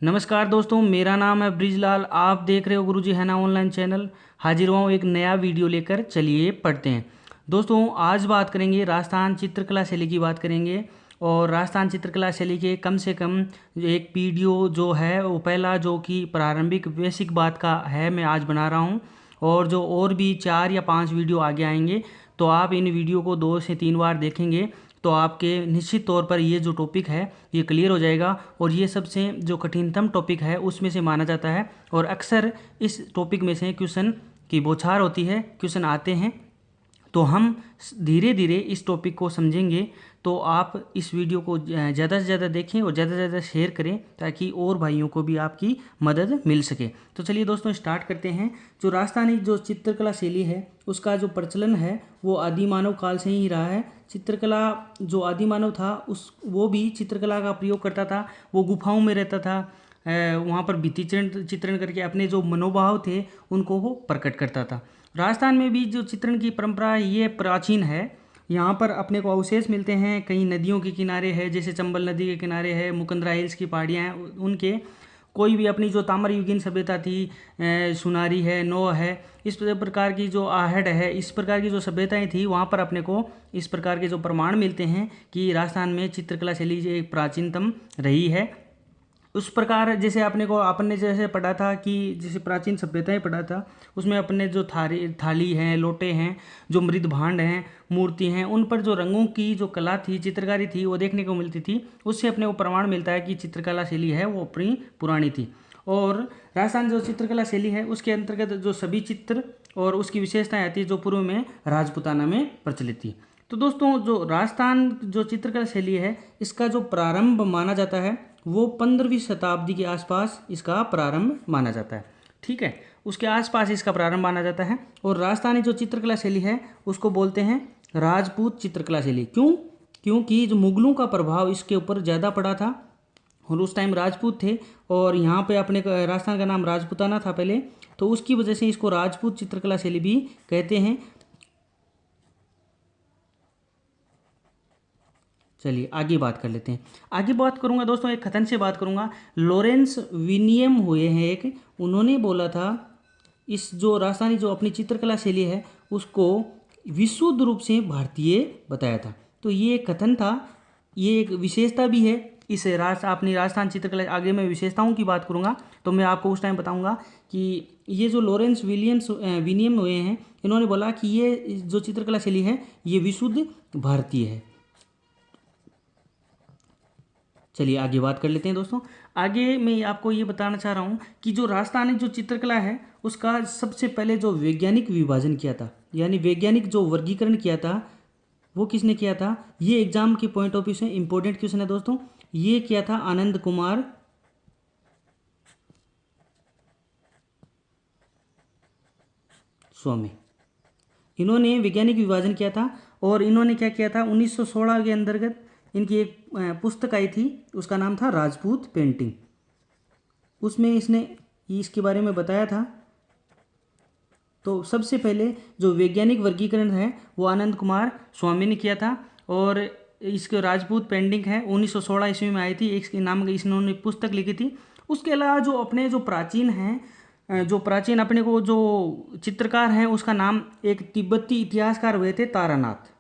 नमस्कार दोस्तों, मेरा नाम है ब्रिजलाल। आप देख रहे हो गुरुजी है ना ऑनलाइन चैनल। हाजिर हुआ हूँ एक नया वीडियो लेकर। चलिए पढ़ते हैं। दोस्तों आज बात करेंगे राजस्थान चित्रकला शैली की बात करेंगे। और राजस्थान चित्रकला शैली के कम से कम एक वीडियो जो है वो पहला जो कि प्रारंभिक बेसिक बात का है मैं आज बना रहा हूँ। और जो और भी 4 या 5 वीडियो आगे आएंगे तो आप इन वीडियो को 2 से 3 बार देखेंगे तो आपके निश्चित तौर पर ये जो टॉपिक है ये क्लियर हो जाएगा। और ये सबसे जो कठिनतम टॉपिक है उसमें से माना जाता है। और अक्सर इस टॉपिक में से क्वेश्चन की बौछार होती है, क्वेश्चन आते हैं। तो हम धीरे धीरे इस टॉपिक को समझेंगे। तो आप इस वीडियो को ज़्यादा से ज़्यादा देखें और ज़्यादा से ज़्यादा शेयर करें ताकि और भाइयों को भी आपकी मदद मिल सके। तो चलिए दोस्तों स्टार्ट करते हैं। जो राजस्थानी जो चित्रकला शैली है उसका जो प्रचलन है वो आदि मानव काल से ही रहा है। चित्रकला जो आदि मानव था वो भी चित्रकला का प्रयोग करता था। वो गुफाओं में रहता था, वहाँ पर भित्ति चित्रण करके अपने जो मनोभाव थे उनको वो प्रकट करता था। राजस्थान में भी जो चित्रण की परंपरा है ये प्राचीन है। यहाँ पर अपने को अवशेष मिलते हैं कई नदियों के किनारे है, जैसे चंबल नदी के किनारे है, मुकंदरा हिल्स की पहाड़ियाँ हैं उनके। कोई भी अपनी जो ताम्रयुगीन सभ्यता थी, सुनारी है, नौ है, इस प्रकार की जो आहट है, इस प्रकार की जो सभ्यताएं थी वहाँ पर अपने को इस प्रकार के जो प्रमाण मिलते हैं कि राजस्थान में चित्रकला शैली एक प्राचीनतम रही है। उस प्रकार जैसे आपने जैसे पढ़ा था कि जैसे प्राचीन सभ्यताएं पढ़ा था उसमें अपने जो थाली हैं, लोटे हैं, जो मृद भांड हैं, मूर्ति हैं, उन पर जो रंगों की जो कला थी, चित्रकारी थी वो देखने को मिलती थी। उससे अपने को प्रमाण मिलता है कि चित्रकला शैली है वो अपनी पुरानी थी। और राजस्थान जो चित्रकला शैली है उसके अंतर्गत जो सभी चित्र और उसकी विशेषताएं आती है जो पूर्व में राजपूताना में प्रचलित थी। तो दोस्तों जो राजस्थान जो चित्रकला शैली है इसका जो प्रारंभ माना जाता है वो 15वीं शताब्दी के आसपास इसका प्रारंभ माना जाता है। ठीक है, उसके आसपास इसका प्रारंभ माना जाता है। और राजस्थानी जो चित्रकला शैली है उसको बोलते हैं राजपूत चित्रकला शैली। क्यों? क्योंकि जो मुगलों का प्रभाव इसके ऊपर ज़्यादा पड़ा था और उस टाइम राजपूत थे और यहाँ पे अपने राजस्थान का नाम राजपूताना था पहले, तो उसकी वजह से इसको राजपूत चित्रकला शैली भी कहते हैं। चलिए आगे बात कर लेते हैं। आगे बात करूंगा दोस्तों, एक कथन से बात करूंगा। लॉरेंस विनियम हुए हैं एक, उन्होंने बोला था इस जो राजस्थानी जो अपनी चित्रकला शैली है उसको विशुद्ध रूप से भारतीय बताया था। तो ये एक कथन था, ये एक विशेषता भी है इस अपनी राजस्थान चित्रकला। आगे मैं विशेषताओं की बात करूंगा तो मैं आपको उस टाइम बताऊंगा कि ये जो लॉरेंस विनियम हुए हैं इन्होंने बोला कि ये जो चित्रकला शैली है ये विशुद्ध भारतीय है। चलिए आगे बात कर लेते हैं दोस्तों। आगे मैं आपको ये बताना चाह रहा हूँ कि जो राजस्थानी जो चित्रकला है उसका सबसे पहले जो वैज्ञानिक विभाजन किया था, यानी वैज्ञानिक जो वर्गीकरण किया था वो किसने किया था? ये एग्जाम के पॉइंट ऑफ व्यू से इंपॉर्टेंट क्वेश्चन है दोस्तों। ये किया था आनंद कुमार स्वामी। इन्होंने वैज्ञानिक विभाजन किया था। और इन्होंने क्या किया था 1916 के अंतर्गत इनकी एक पुस्तक आई थी, उसका नाम था राजपूत पेंटिंग। उसमें इसने इसके बारे में बताया था। तो सबसे पहले जो वैज्ञानिक वर्गीकरण है वो आनंद कुमार स्वामी ने किया था। और इसके राजपूत पेंटिंग है 1916 ईस्वी में आई थी, इसके नाम इन्होंने पुस्तक लिखी थी। उसके अलावा जो अपने जो प्राचीन हैं, जो प्राचीन अपने को जो चित्रकार हैं उसका नाम एक तिब्बती इतिहासकार हुए थे तारानाथ।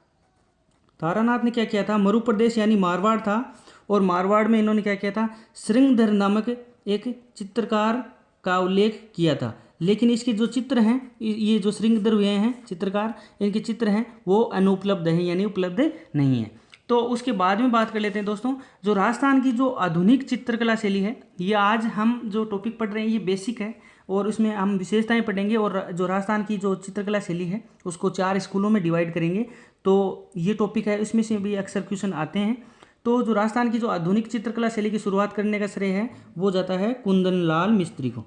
तारानाथ ने क्या किया था, मरु प्रदेश यानी मारवाड़ था और मारवाड़ में इन्होंने क्या किया था, श्रृंगधर नामक एक चित्रकार का उल्लेख किया था। लेकिन इसके जो चित्र हैं ये जो श्रृंगधर हुए हैं चित्रकार, इनके चित्र हैं वो अनुपलब्ध हैं यानी उपलब्ध नहीं है। तो उसके बाद में बात कर लेते हैं दोस्तों, जो राजस्थान की जो आधुनिक चित्रकला शैली है ये आज हम जो टॉपिक पढ़ रहे हैं ये बेसिक है और उसमें हम विशेषताएं पढ़ेंगे। और जो राजस्थान की जो चित्रकला शैली है उसको 4 स्कूलों में डिवाइड करेंगे। तो ये टॉपिक है, इसमें से भी अक्सर क्वेश्चन आते हैं। तो जो राजस्थान की जो आधुनिक चित्रकला शैली की शुरुआत करने का श्रेय है वो जाता है कुंदन लाल मिस्त्री को।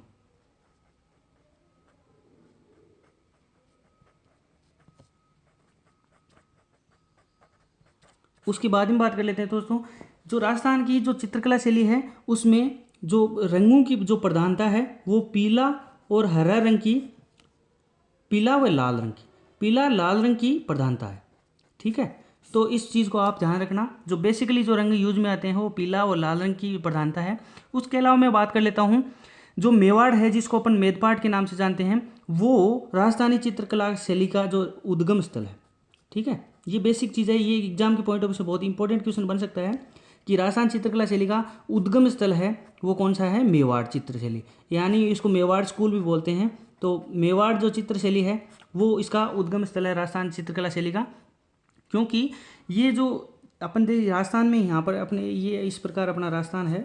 उसके बाद में बात कर लेते हैं दोस्तों, जो राजस्थान की जो चित्रकला शैली है उसमें जो रंगों की जो प्रधानता है वो पीला और हरा रंग की, पीला व लाल रंग की, पीला लाल रंग की प्रधानता है। ठीक है, तो इस चीज़ को आप ध्यान रखना। जो बेसिकली जो रंग यूज में आते हैं वो पीला और लाल रंग की प्रधानता है। उसके अलावा मैं बात कर लेता हूँ, जो मेवाड़ है जिसको अपन मेदपाट के नाम से जानते हैं, वो राजस्थानी चित्रकला शैली का जो उद्गम स्थल है। ठीक है, ये बेसिक चीज़ है, ये एग्जाम के पॉइंट ऑफ व्यू से बहुत इंपॉर्टेंट क्वेश्चन बन सकता है कि राजस्थान चित्रकला शैली का उद्गम स्थल है वो कौन सा है, मेवाड़ चित्र शैली, यानी इसको मेवाड़ स्कूल भी बोलते हैं। तो मेवाड़ जो चित्र शैली है वो इसका उद्गम स्थल है राजस्थान चित्रकला शैली का, क्योंकि ये जो अपन राजस्थान में यहाँ पर अपने ये इस प्रकार अपना राजस्थान है।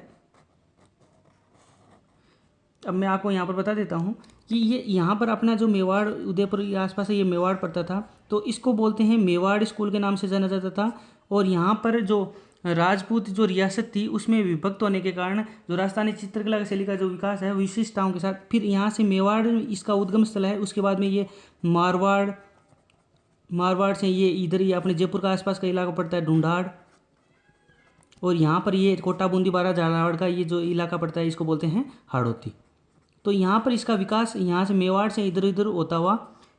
अब मैं आपको यहाँ पर बता देता हूँ कि ये यहाँ पर अपना जो मेवाड़ उदयपुर के आसपास है ये मेवाड़ पड़ता था, तो इसको बोलते हैं मेवाड़ स्कूल के नाम से जाना जाता था। और यहाँ पर जो राजपूत जो रियासत थी उसमें विभक्त होने के कारण जो राजस्थानी चित्रकला शैली का जो विकास है विशिष्टताओं के साथ, फिर यहाँ से मेवाड़ इसका उद्गम स्थल है। उसके बाद में ये मारवाड़ से ये इधर ये अपने जयपुर का आसपास का इलाका पड़ता है ढूंढाड़, और यहाँ पर ये कोटा बूंदी बारा झालावाड़ का ये जो इलाका पड़ता है इसको बोलते हैं हाड़ौती। तो यहाँ पर इसका विकास यहाँ से मेवाड़ से इधर उधर होता हुआ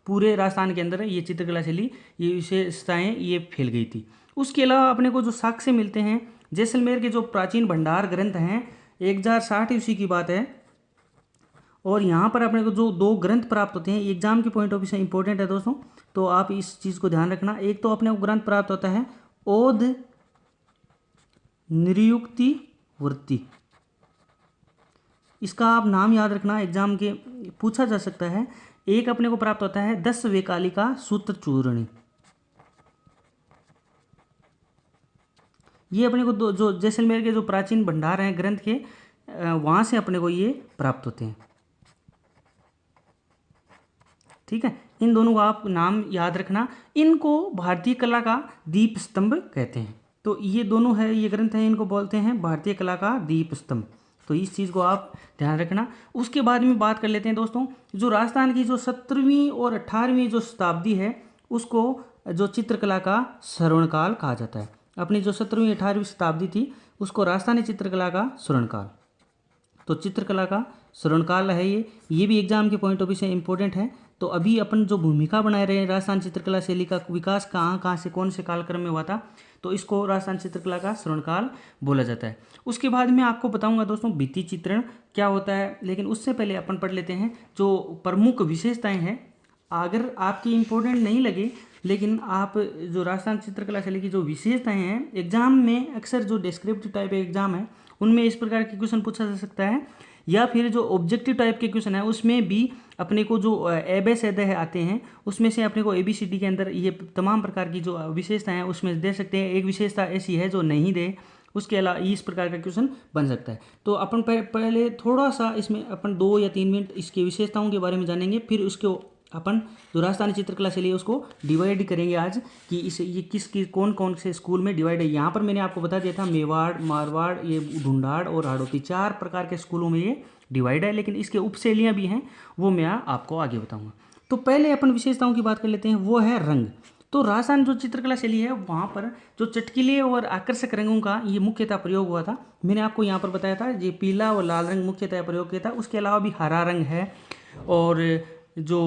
पूरे राजस्थान के अंदर ये चित्रकला शैली ये विशेषताएँ ये फैल गई थी। उसके अलावा अपने को जो साक्ष्य मिलते हैं जैसलमेर के जो प्राचीन भंडार ग्रंथ हैं 1060 ईस्वी की बात है, और यहाँ पर अपने को जो 2 ग्रंथ प्राप्त होते हैं एग्जाम के पॉइंट ऑफ व्यू से इंपॉर्टेंट है दोस्तों, तो आप इस चीज़ को ध्यान रखना। एक तो अपने को ग्रंथ प्राप्त होता है ओध निरुक्ति वृत्ति, इसका आप नाम याद रखना, एग्जाम के पूछा जा सकता है। एक अपने को प्राप्त होता है 10 वेकालिका सूत्र चूर्णी, ये अपने को जो जैसलमेर के जो प्राचीन भंडार हैं ग्रंथ के वहाँ से अपने को ये प्राप्त होते हैं। ठीक है, इन दोनों का आप नाम याद रखना। इनको भारतीय कला का दीप स्तंभ कहते हैं। तो ये दोनों है ये ग्रंथ हैं, इनको बोलते हैं भारतीय कला का दीप स्तंभ। तो इस चीज़ को आप ध्यान रखना। उसके बाद में बात कर लेते हैं दोस्तों, जो राजस्थान की जो 17वीं और 18वीं जो शताब्दी है उसको जो चित्रकला का स्वर्णकाल कहा जाता है। अपनी जो 17वीं 18वीं शताब्दी थी उसको राजस्थानी चित्रकला का स्वर्णकाल, तो चित्रकला का स्वर्णकाल है ये भी एग्जाम के पॉइंट ऑफ व्यू से इंपॉर्टेंट है। तो अभी अपन जो भूमिका बना रहे हैं राजस्थान चित्रकला शैली का विकास कहाँ से कौन से कालक्रम में हुआ था, तो इसको राजस्थान चित्रकला का स्वर्णकाल बोला जाता है। उसके बाद मैं आपको बताऊंगा दोस्तों भित्ति चित्रण क्या होता है, लेकिन उससे पहले अपन पढ़ लेते हैं जो प्रमुख विशेषताएं हैं। अगर आपकी इंपॉर्टेंट नहीं लगे लेकिन आप जो राजस्थान चित्रकला शैली की जो विशेषताएं हैं एग्जाम में अक्सर जो डिस्क्रिप्टिव टाइप एग्जाम है उनमें इस प्रकार के क्वेश्चन पूछा जा सकता है, या फिर जो ऑब्जेक्टिव टाइप के क्वेश्चन है उसमें भी अपने को जो एबेसेदे आते हैं उसमें से अपने को ABCD के अंदर ये तमाम प्रकार की जो विशेषताएं हैं उसमें दे सकते हैं। एक विशेषता ऐसी है जो नहीं दे, उसके अलावा इस प्रकार का क्वेश्चन बन सकता है। तो अपन पहले थोड़ा सा इसमें अपन 2 या 3 मिनट इसकी विशेषताओं के बारे में जानेंगे, फिर उसको अपन जो राजस्थानी चित्रकला शैली है उसको डिवाइड करेंगे आज कि इसे ये कौन से स्कूल में डिवाइड है। यहाँ पर मैंने आपको बता दिया था मेवाड़, मारवाड़, ये ढूंढाड़ और हाड़ौती 4 प्रकार के स्कूलों में ये डिवाइड है, लेकिन इसके उपशैलियाँ भी हैं वो मैं आपको आगे बताऊँगा। तो पहले अपन विशेषताओं की बात कर लेते हैं, वो है रंग। तो राजस्थान जो चित्रकला शैली है वहाँ पर जो चटकीले और आकर्षक रंगों का ये मुख्यतः प्रयोग हुआ था। मैंने आपको यहाँ पर बताया था ये पीला और लाल रंग मुख्यतः प्रयोग किया था। उसके अलावा भी हरा रंग है और जो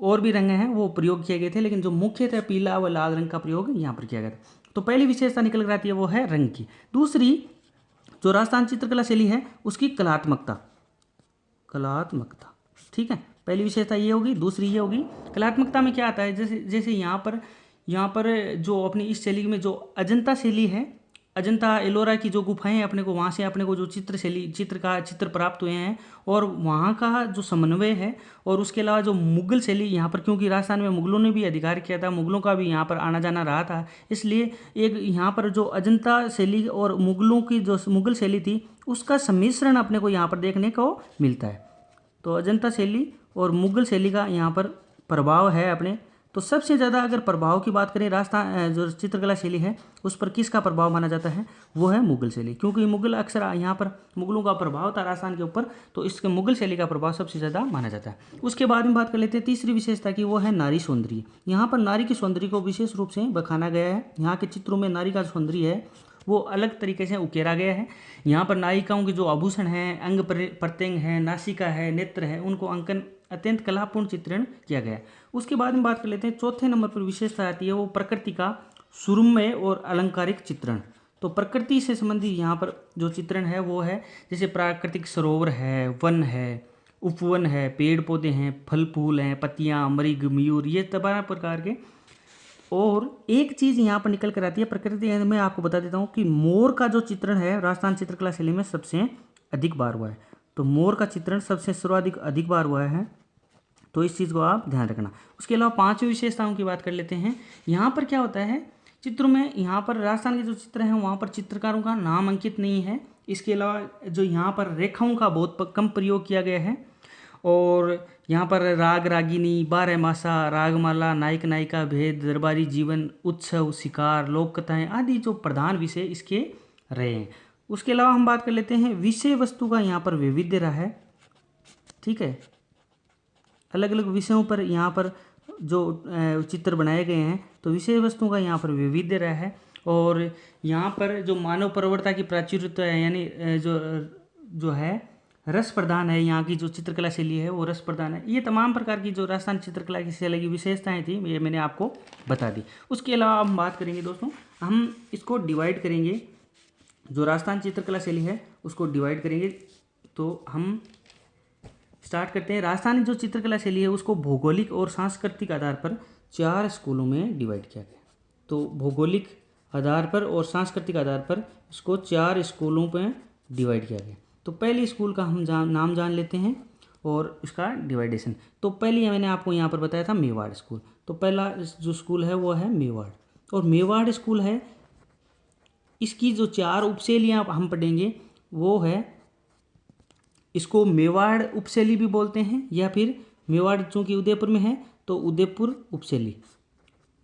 और भी रंग हैं वो प्रयोग किए गए थे, लेकिन जो मुख्यतः पीला व लाल रंग का प्रयोग यहाँ पर किया गया था। तो पहली विशेषता निकल कर आती है वो है रंग की। दूसरी जो राजस्थान चित्रकला शैली है उसकी कलात्मकता, ठीक है, पहली विशेषता ये होगी। दूसरी ये होगी कलात्मकता में क्या आता है, जैसे यहाँ पर जो अपनी इस शैली में जो अजंता शैली है, अजंता एलोरा की जो गुफाएं हैं अपने को वहाँ से अपने को जो चित्र प्राप्त हुए हैं और वहाँ का जो समन्वय है, और उसके अलावा जो मुगल शैली यहाँ पर, क्योंकि राजस्थान में मुगलों ने भी अधिकार किया था, मुगलों का भी यहाँ पर आना जाना रहा था, इसलिए एक यहाँ पर जो अजंता शैली और मुगलों की जो मुगल शैली थी उसका सम्मिश्रण अपने को यहाँ पर देखने को मिलता है। तो अजंता शैली और मुगल शैली का यहाँ पर प्रभाव है अपने। तो सबसे ज़्यादा अगर प्रभाव की बात करें राजस्थान जो चित्रकला शैली है उस पर किसका प्रभाव माना जाता है, वो है मुगल शैली, क्योंकि मुगल अक्सर यहाँ पर मुगलों का प्रभाव था राजस्थान के ऊपर, तो इसके मुगल शैली का प्रभाव सबसे ज़्यादा माना जाता है। उसके बाद में बात कर लेते हैं तीसरी विशेषता की, वो है नारी सौंदर्य। यहाँ पर नारी के सौंदर्य को विशेष रूप से बखाना गया है। यहाँ के चित्रों में नारी का सौंदर्य है वो अलग तरीके से उकेरा गया है। यहाँ पर नायिकाओं के जो आभूषण हैं, अंग प्रत्यंग हैं, नासिका है, नेत्र है, उनको अंकन अत्यंत कलापूर्ण चित्रण किया गया है। उसके बाद में बात कर लेते हैं, चौथे नंबर पर विशेषता आती है वो प्रकृति का सुरम्य और अलंकारिक चित्रण। तो प्रकृति से संबंधित यहाँ पर जो चित्रण है वो है, जैसे प्राकृतिक सरोवर है, वन है, उपवन है, पेड़ पौधे हैं, फल फूल हैं, पत्तियाँ, मृग, मयूर, ये तमाम प्रकार के। और एक चीज़ यहाँ पर निकल कर आती है प्रकृति में, आपको बता देता हूँ कि मोर का जो चित्रण है राजस्थान चित्रकला शैली में सबसे अधिक बार हुआ है। तो मोर का चित्रण सबसे सर्वाधिक अधिक बार हुआ है, तो इस चीज़ को आप ध्यान रखना। उसके अलावा पांचवी विशेषताओं की बात कर लेते हैं। यहाँ पर क्या होता है चित्रों में, यहाँ पर राजस्थान के जो चित्र हैं वहाँ पर चित्रकारों का नाम अंकित नहीं है। इसके अलावा जो यहाँ पर रेखाओं का बहुत कम प्रयोग किया गया है, और यहाँ पर राग रागिनी, बारहमासा, रागमाला, नायक नायिका भेद, दरबारी जीवन, उत्सव, शिकार, लोक कथाएँ आदि जो प्रधान विषय इसके रहे हैं। उसके अलावा हम बात कर लेते हैं विषय वस्तु का, यहाँ पर वैविध्य रहा है। ठीक है, अलग अलग विषयों पर यहाँ पर जो चित्र बनाए गए हैं, तो विषय वस्तुओं का यहाँ पर वैविध्य रहा है। और यहाँ पर जो मानव प्रवणता की प्राचुर्यता है, यानी जो है रस प्रधान है, यहाँ की जो चित्रकला शैली है वो रस प्रधान है। ये तमाम प्रकार की जो राजस्थान चित्रकला की शैली की विशेषताएं थी ये मैंने आपको बता दी। उसके अलावा हम बात करेंगे दोस्तों, हम इसको डिवाइड करेंगे, जो राजस्थान चित्रकला शैली है उसको डिवाइड करेंगे। तो हम स्टार्ट करते हैं। राजस्थानी जो चित्रकला शैली है उसको भौगोलिक और सांस्कृतिक आधार पर 4 स्कूलों में डिवाइड किया गया। तो भौगोलिक आधार पर और सांस्कृतिक आधार पर इसको 4 स्कूलों में डिवाइड किया गया। तो पहली स्कूल का हम नाम जान लेते हैं और इसका डिवाइडेशन। तो पहली मैंने आपको यहाँ पर बताया था मेवाड़ स्कूल। तो पहला जो स्कूल है वो है मेवाड़, और मेवाड़ स्कूल है, इसकी जो 4 उपशैलियाँ हम पढ़ेंगे वो है, इसको मेवाड़ उपशैली भी बोलते हैं, या फिर मेवाड़ चूँकि उदयपुर में है तो उदयपुर उपशैली,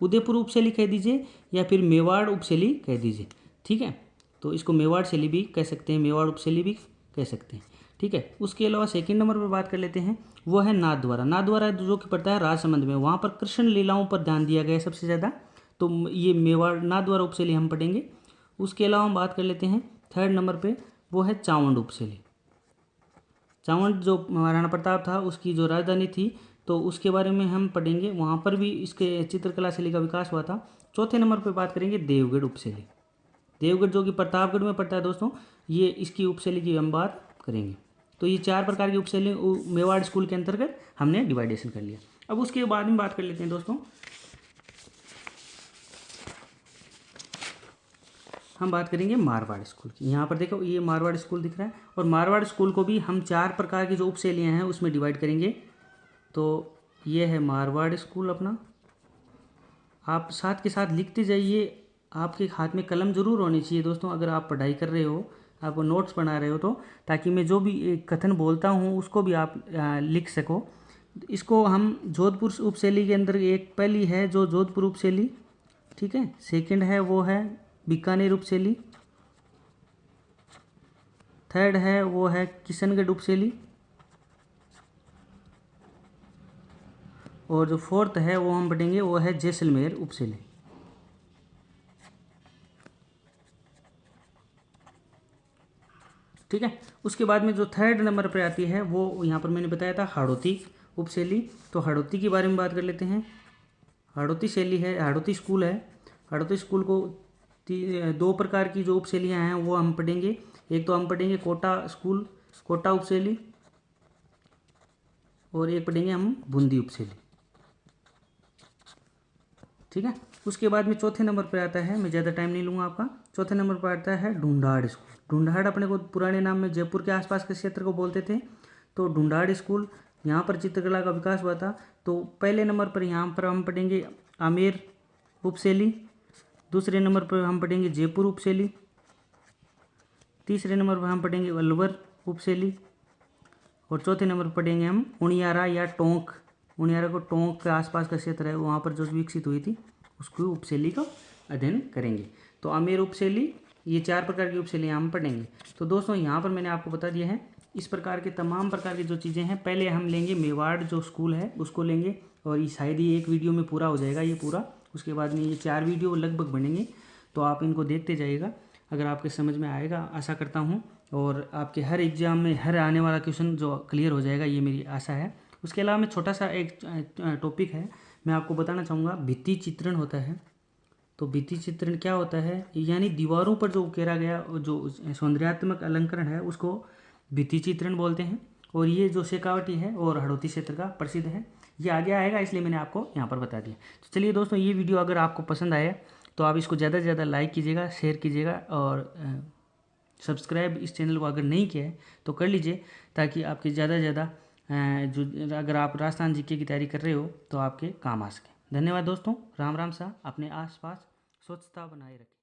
उदयपुर उपशैली कह दीजिए, या फिर मेवाड़ उपशैली कह दीजिए। ठीक है, तो इसको मेवाड़ शैली भी कह सकते हैं, मेवाड़ उपशैली भी कह सकते हैं। ठीक है, उसके अलावा सेकंड नंबर पर बात कर लेते हैं, वो है नाथद्वारा। नाथद्वारा जो कि पड़ता है राजसमंद में, वहाँ पर कृष्ण लीलाओं पर ध्यान दिया गया है सबसे ज़्यादा। तो ये मेवाड़ नाथद्वारा उपशैली हम पढ़ेंगे। उसके अलावा हम बात कर लेते हैं थर्ड नंबर पे, वो है चावंड उपशैली। चावंड जो महाराणा प्रताप था उसकी जो राजधानी थी, तो उसके बारे में हम पढ़ेंगे, वहाँ पर भी इसके चित्रकला शैली का विकास हुआ था। चौथे नंबर पर बात करेंगे देवगढ़ उपशैली। देवगढ़ जो कि प्रतापगढ़ में पड़ता है दोस्तों, ये इसकी उपशैली की हम बात करेंगे। तो ये 4 प्रकार की उपशैली मेवाड़ स्कूल के अंतर्गत हमने डिवाइडेशन कर लिया। अब उसके बाद में बात कर लेते हैं दोस्तों, हम बात करेंगे मारवाड़ स्कूल की। यहाँ पर देखो ये मारवाड़ स्कूल दिख रहा है, और मारवाड़ स्कूल को भी हम 4 प्रकार की जो उपशैलियाँ हैं उसमें डिवाइड करेंगे। तो ये है मारवाड़ स्कूल अपना। आप साथ के साथ लिखते जाइए, आपके हाथ में कलम जरूर होनी चाहिए दोस्तों, अगर आप पढ़ाई कर रहे हो, आप नोट्स बना रहे हो, तो ताकि मैं जो भी कथन बोलता हूँ उसको भी आप लिख सको। इसको हम जोधपुर उपशैली के अंदर, एक पहली है जो जोधपुर उपशैली, ठीक है, सेकंड है वो है बीकानेर उपशैली, थर्ड है वो है किशनगढ़ उपशैली, और जो फोर्थ है वो हम पढ़ेंगे वो है जैसलमेर उपशैली। ठीक है, उसके बाद में जो थर्ड नंबर पर आती है वो यहाँ पर मैंने बताया था हाड़ौती उपशैली। तो हाड़ौती के बारे में बात कर लेते हैं। हाड़ौती शैली है, हाड़ौती स्कूल है। हाड़ौती स्कूल को 2 प्रकार की जो उपशैलियाँ हैं वो हम पढ़ेंगे। एक तो हम पढ़ेंगे कोटा स्कूल, कोटा उपशैली, और एक पढ़ेंगे हम बूंदी उपशैली। ठीक है, उसके बाद में चौथे नंबर पर आता है, मैं ज़्यादा टाइम नहीं लूँगा आपका, चौथे नंबर पर आता है ढूंढाड़ स्कूल। ढूंढाड़ अपने को पुराने नाम में जयपुर के आसपास के क्षेत्र को बोलते थे। तो ढूंढाड़ स्कूल, यहाँ पर चित्रकला का विकास हुआ था। तो पहले नंबर पर यहाँ पर हम पढ़ेंगे आमेर उपशैली, दूसरे नंबर पर हम पढ़ेंगे जयपुर उपशैली, तीसरे नंबर पर हम पढ़ेंगे अलवर उपशैली, और चौथे नंबर पर पढ़ेंगे हम उनियारा या टोंक। उनियारा को टोंक के आसपास का क्षेत्र है वहाँ पर जो विकसित हुई थी उसको उपशैली का अध्ययन करेंगे। तो आमेर उपशैली, ये 4 प्रकार की उपशैलियाँ हम पढ़ेंगे। तो दोस्तों यहाँ पर मैंने आपको बता दिया है इस प्रकार के तमाम प्रकार की जो चीज़ें हैं। पहले हम लेंगे मेवाड़ जो स्कूल है उसको लेंगे, और ये शायद ही एक वीडियो में पूरा हो जाएगा ये पूरा। उसके बाद में ये 4 वीडियो लगभग बनेंगे, तो आप इनको देखते जाइएगा। अगर आपके समझ में आएगा आशा करता हूँ, और आपके हर एग्ज़ाम में हर आने वाला क्वेश्चन जो क्लियर हो जाएगा, ये मेरी आशा है। उसके अलावा मैं छोटा सा एक टॉपिक है, मैं आपको बताना चाहूँगा। भित्ति चित्रण होता है, तो भित्ति चित्रण क्या होता है, यानी दीवारों पर जो उकेरा गया जो सौंदर्यात्मक अलंकरण है उसको भित्ति चित्रण बोलते हैं। और ये जो शेखावटी है और हड़ौती क्षेत्र का प्रसिद्ध है। ये आगे आएगा, इसलिए मैंने आपको यहाँ पर बता दिया। तो चलिए दोस्तों, ये वीडियो अगर आपको पसंद आया तो आप इसको ज़्यादा से ज़्यादा लाइक कीजिएगा, शेयर कीजिएगा, और सब्सक्राइब इस चैनल को अगर नहीं किया है तो कर लीजिए, ताकि आपके ज़्यादा से ज़्यादा जो अगर आप राजस्थान जीके की तैयारी कर रहे हो तो आपके काम आ सके। धन्यवाद दोस्तों। राम राम सा। अपने आसपास स्वच्छता बनाए रखें।